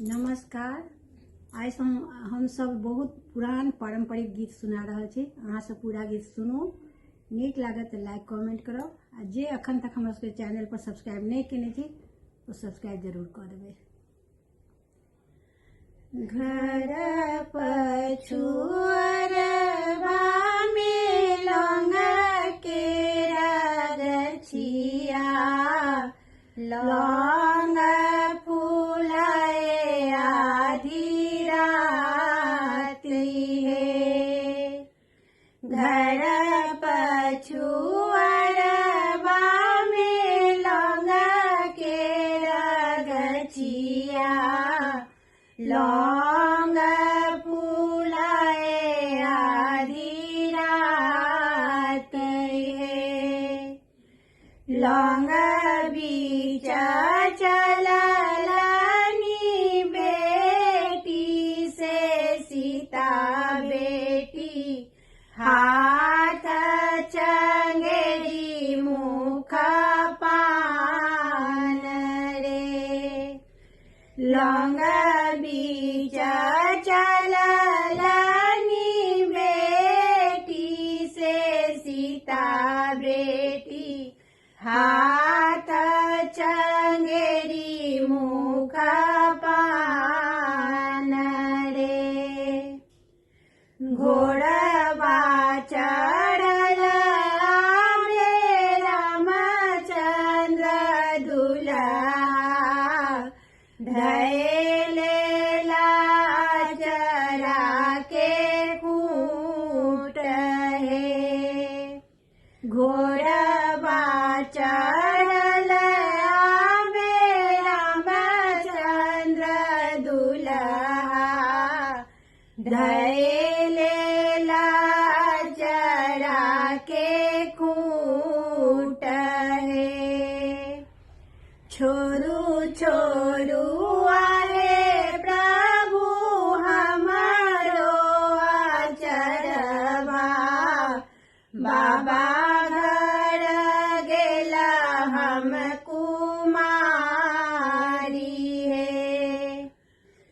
नमस्कार। आज हम सब बहुत पुरान पारंपरिक गीत सुना रहा छे। अहाँ सब पूरा गीत सुनो, नीक लागत तो लाइक कमेंट करो। आ जे अखन तक हमरा सबके चैनल पर सब्सक्राइब नहीं केने छी तो सब्सक्राइब जरूर कर देबे। घर पछुअरवा में लौंग के रगछिया, लौंग फूलाए आधी रात है। घर पछुअरवा में लौंग के रगछिया, लौंग फूलाए आधी रात है। लौंग बीच चललनी बेटी से सीता बेटी, हाथ चंगेरी मुख पान रे। लौंग बीच चललनी बेटी से सीता बेटी, हाथ चंगेरी मुख पान रे। घोड़वा चढ़ल रामचंद्र दुल्हा, धैले लाजरा के कूट है। घोड़वा चढ़ल रामचंद्र दुल्हा, धैले लाजरा के कूट है। छोरू छोरू आए प्रभु हमारो आचरवा, बाबा घर गेला हम कुमारी है।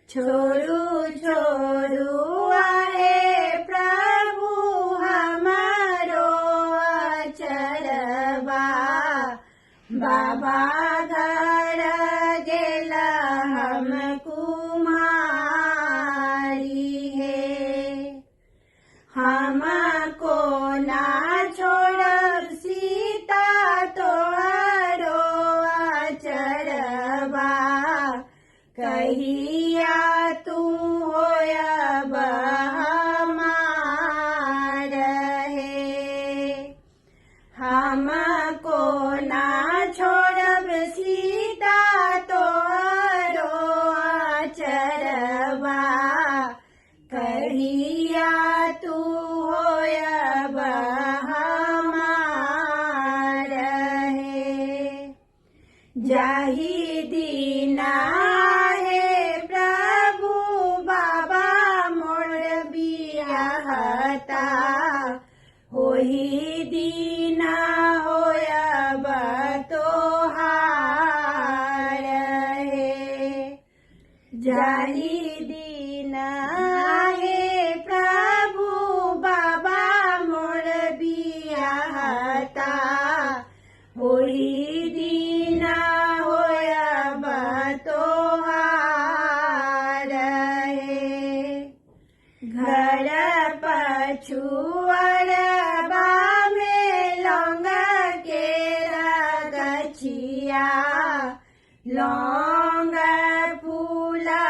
छोरू छोरू आए प्रभु हमारो आचरवा, बाबा घर गेला हम कुमारी है। हमको ना छोड़ सीता तोहरो आचरवा, कहिया तू होयब हमार है। हमको ना छोड़ब सीता तोहरो आचरवा, कहिया तू होयब हमार है। जाहि दीना है प्रभु बाबा मोर बियाहता, होही दीना होयब तोहार है। जाहि दीना है प्रभु बाबा मोर बियाहता, होही दीना होयब तोहार है। घर पछुअरवा में लौंग के रगछिया, लौंग फूला